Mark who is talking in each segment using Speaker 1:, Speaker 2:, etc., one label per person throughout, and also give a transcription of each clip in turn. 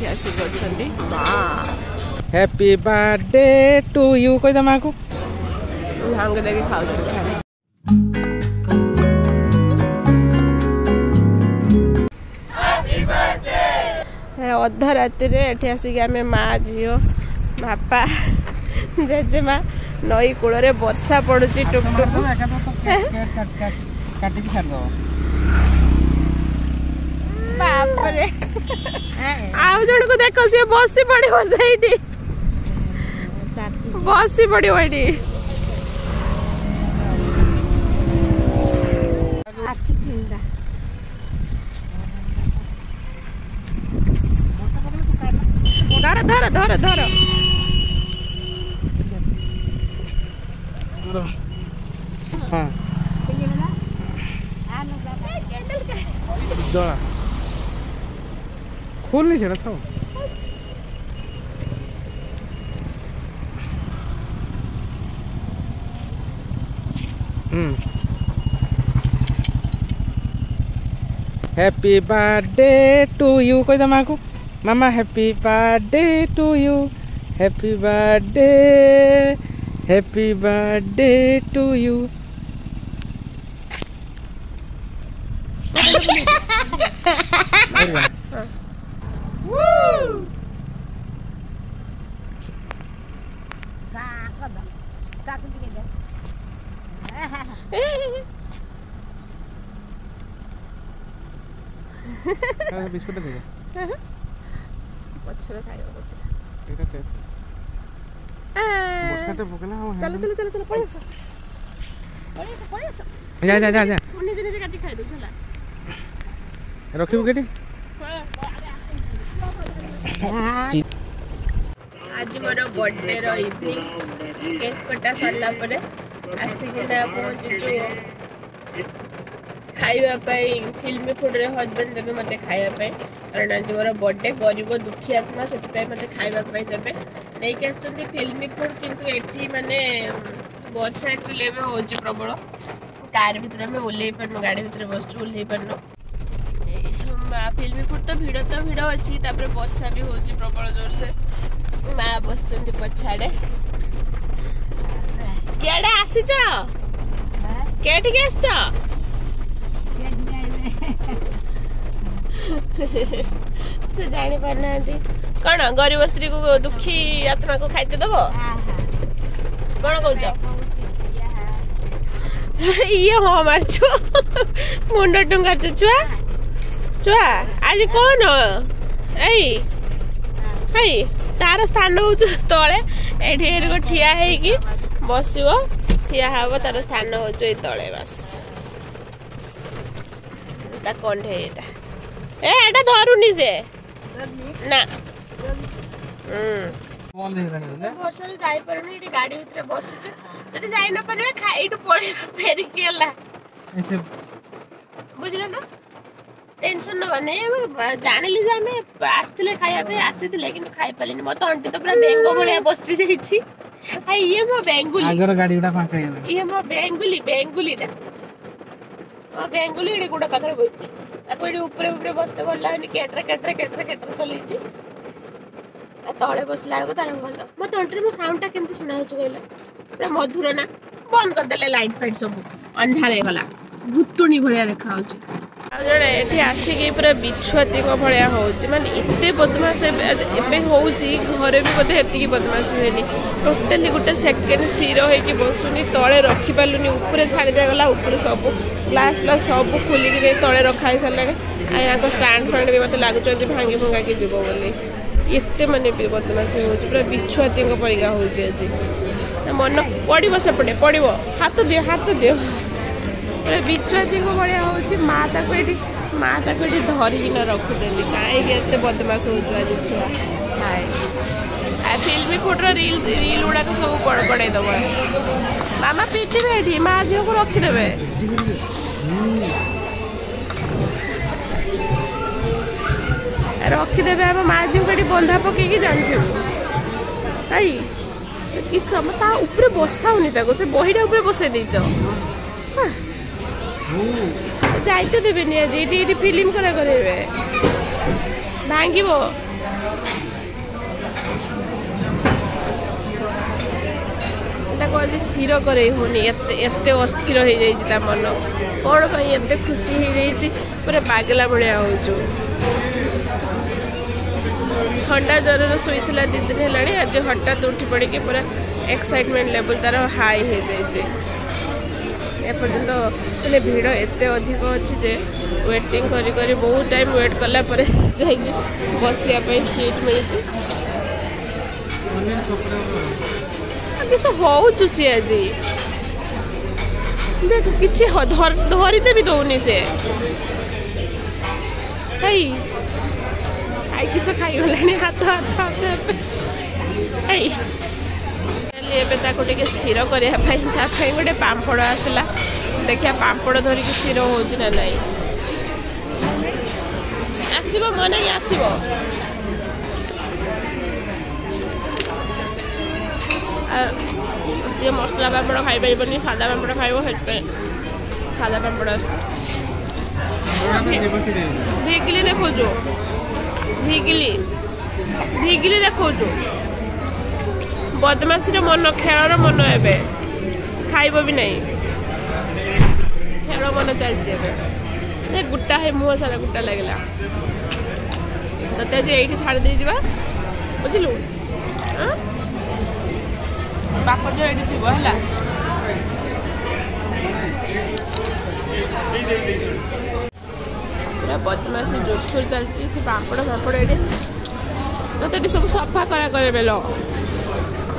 Speaker 1: ये आसी करछंती happy birthday to you कोई दमा को भांग देके खाओ अधा राति एठी आसिक आम माँ झील बापा जेजेमा नई कूल वर्षा पड़ुची टुक बाप रे आउ जन को देख सी बसी पड़ो से बसी पड़ो ये धर धर धर धर हाँ खोल नहीं चला था हैप्पी बर्थडे टू यू कोई दमा को मामा happy birthday to you happy birthday to you biscuit दे पछरे खाइयो पछरे एटा पे वर्षा तो भोकला हो चल चल चल चल पड़ी जा जा जा जा निजे निजे काटी खाइ दो चला रखिबो केटी आज मोर बर्थडे रो इवनिंग केक कटा सरला परे आसिकिना पहुंचीचु खाइबा पाई फिल्मी फूड रे हस्बैंड देबे मते खाइबा पाई कारण आज मोर बर्थडे गरीब दुखी आत्मा से मते खाइबा पाई देबे नै के आछथि फिल्मी फूड किंतु एठी माने वर्षा एक्चुअली में होची प्रबल कार भीतर में ओल्लै परनो गाड़ी भीतर बसचु ओल्लै परनो फिल्मी फूड तो भिड़ अच्छी तापर वर्षा भी होची प्रबल जोर से माँ बसचंती पछाड़े केडे आसीच केठी के आछछ से जानी पारना कौन गरीब स्त्री को दुखी आत्मा को खाइते दब कौन कौच ये हाँ मारछु मुंड टुंगा छुआ छुआ आज कौन आई तार स्थान हो तले ये ठिया है बसो ठिया हम तार स्थान हो तले बस कौन है एटा धरुनी से ना वर्षा जाई परनी एटी गाड़ी भीतर बसि जदि जाई न परबे खाइटु पड़े फेरी केला ऐसे बुझला ना टेंशन न बने जानिली जे हमें आस्तिले खाया पे आसीतिले किंतु खाइ पालिनी मत अंटी तो पूरा बेंगो भलिया बसि जाईछि आ ये मो बेंगुली आगर गाड़ी उडा फाका ये मो बेंगुली टा ओ बेंगुली एडी गुडा पाखरे बइछि ताको एडी ऊपर ऊपर बसते भल लागनी केटर चलीछि तले बसला बेलू तार भल मत अंटी मो साउंड टा केमती सुना होछ कहला पूरा मधुर ना बंद कर देले लाइट फाइट सब अंधारे गला भूतुणी भलिया देखा होछ जड़े ये आसिक पूरा बिछुआती भाया होची माने एते बदमाश एबे होची घरे भी बोधे एतिकी बदमाश हुएनी टोटाली गोटे सेकेंड स्थिर होइकी बसुनी तले रखी पालुनी ऊपर छाड़ी दिगला ऊपर सब ग्लास फ्लास सब खोलिकी तले रखाई सारे यहाँ स्टांड फैंड भी मत लगुच भांगी भंगा की जीव बोली एते माने बदमाश होची पूरा बिछुआती परिका होची आज मन पड़ो सेपटे पड़ो हाथ दियो बिछुआती भाया हो माँ ताको धरिकी रखुच्च कहीं बदमाश हो छुआ हाय फिल्मी फुड्र रील गुड़ाक सब गड़बड़े दब मामा पिटे ये माँ झील को रखीदे रखीदे आम माँ झील को बंधा पकईकी जानते कि समय ऊपर बसाऊनी से बहीटा बसई देच जाइते देवेनि आज ये फिल्म करा करे भांगो आज स्थिर करे होनी एते अस्थिर हो जाता मन कौन भाई एत खुशी हो जाती पूरा पागला भाया हो ठंडा ज्वर शोला 2 दिन है आज हठात उठी पड़ी पूरा एक्साइटमेंट लेवल तार हाई हो जाए एपर्यंत मैंने भीड़ एत अधिक अच्छी जे वेटिंग करी करी बहुत टाइम वेट कला बसिया सीट मिली किस हूँ सी आज देख कि धरते भी दौनी से खाई किस खाईगला हाथ हाथ टे स्थिर करने गोटे पापड़ आसला देखिए पापड़ धरिकी स्थिर हो ना नहीं आसब मन आसब सी मसला पापड़ खाई पार सादा पापड़ खाइब सादा पापड़ भिगिली देखो भिगिली देखो बदमाशी मन खेल मन ए खाइब भी नहीं खेल मन चलती गुटा है मुँह सारा गुटा लगला तो ये छाड़ दे जा बुझलु पापड़ जो ये थी है पूरा बदमाशी जोरसोर चलती पापड़ फापड़ ये तो ये सब सफा करा कर बेलो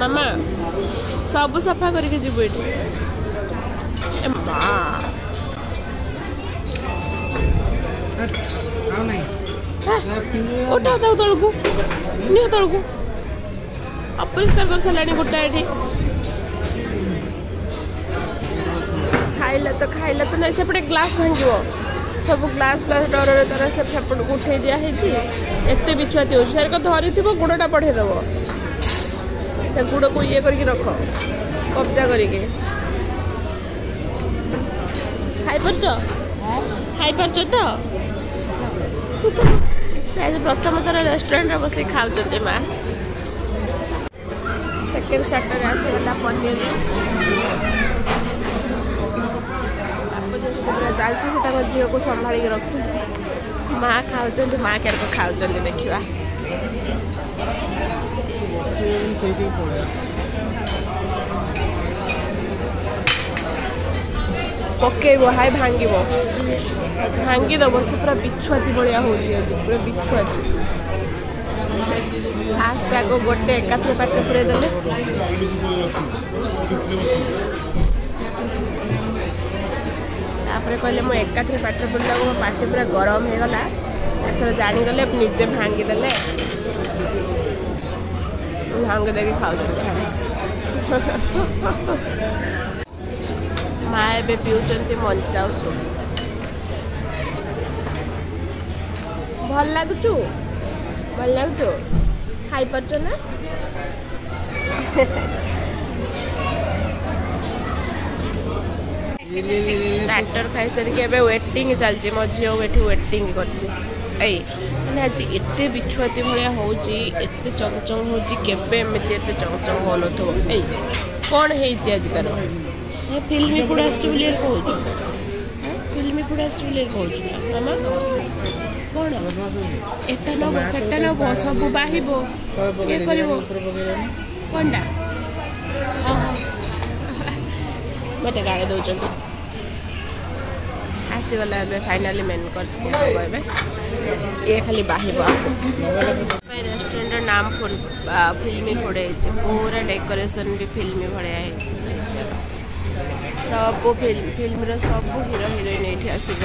Speaker 1: मामा सब सफा करके जीव ये उठा जाऊ तलू निह तलू अपरिष्कार कर सारा गोटा ये खाइला तो नहीं सेपटे ग्लास भांग सब ग्लास ग्लास डर तार सेपट को उठे दिखाई एत बिछुआती हो सारे धरी थी गुड़टा पठेदेव गुड़ को ये करके रख कब्जा करके खाई पार तो प्रथम थर रेस्टोरेंट बस खाऊ माँ सेकेंड स्टार्टर आसगला पनीर पूरा चलती से झील को संभाल रख माँ खाऊ माँ क्या खाऊ देखा पकेब हाई भांगी दब से पूरा बिछुआती भाया हो पूरा बिछुआती फास्ट आग गोटे एकाथरे पाटे पुरे देले कहले मो एकाथरे पाटे पुरला मो पाटे पूरा गरम हो गला एथर जानीगले निजे भांगीदेले भांग दे खाऊ माँ ए पीउंट मंचाऊ भल लगुचु खाई पार ना स्टार्टर खाई सारिक वेटिंग चलती मो झील वेटिंग कर आज एत बिछुआती भाया हो चंचंग हो चंचंग हो न कौन है आज तार फिल्मी फुड आसुले कहूँ फिल्मी फुड आसुले कहूँ मामा कौन एटा नब सेटा नब सब बाहब ये कर कौनटा मत गाड़ी दौरान आसीगला फाइनाली मेन कोर्स हम ये खाली बाहब रेस्टोरेंट नाम फिल्मी फुड है पूरा डेकोरेशन भी फिल्मी भाया सब फिल्म सब हीरो हिरोइन ये आसिक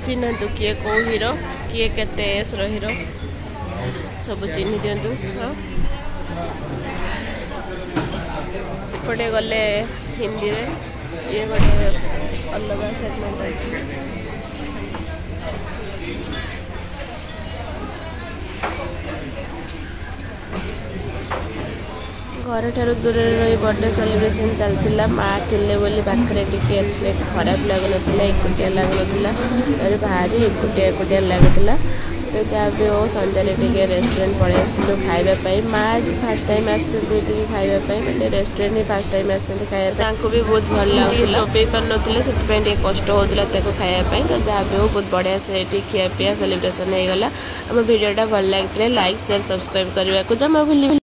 Speaker 1: चिन्हतु किए कौ हीरो किए केते एस हीरो सब चिन्ह दिंतु पटे गले हिंदी रे ये गोटे अलग सेगमेंट अच्छी घर ठार दूर रही बर्थडे सेलिब्रेशन चलता माँ थे बोली पाखे टिके खराब लगुन एकुटिया लगुन भारी एकुटिया लगुला तो जहाँ भी हो सन्दार टे रेस्टोरेंट पलि आसलु खावाई माँ आज फास्ट टाइम आसके खावाई मैंने रेस्टोरेंट ही फास्ट टाइम आसको भी बहुत भल लगे चोपे पार ना से कष्ट होता खायापी तो जहाँ भी हो बहुत बढ़िया से खिया पिया सेलिब्रेशन हो गला आम भिडियोटा भल लगी लाइक शेयर सब्सक्राइब करने को जमा भूल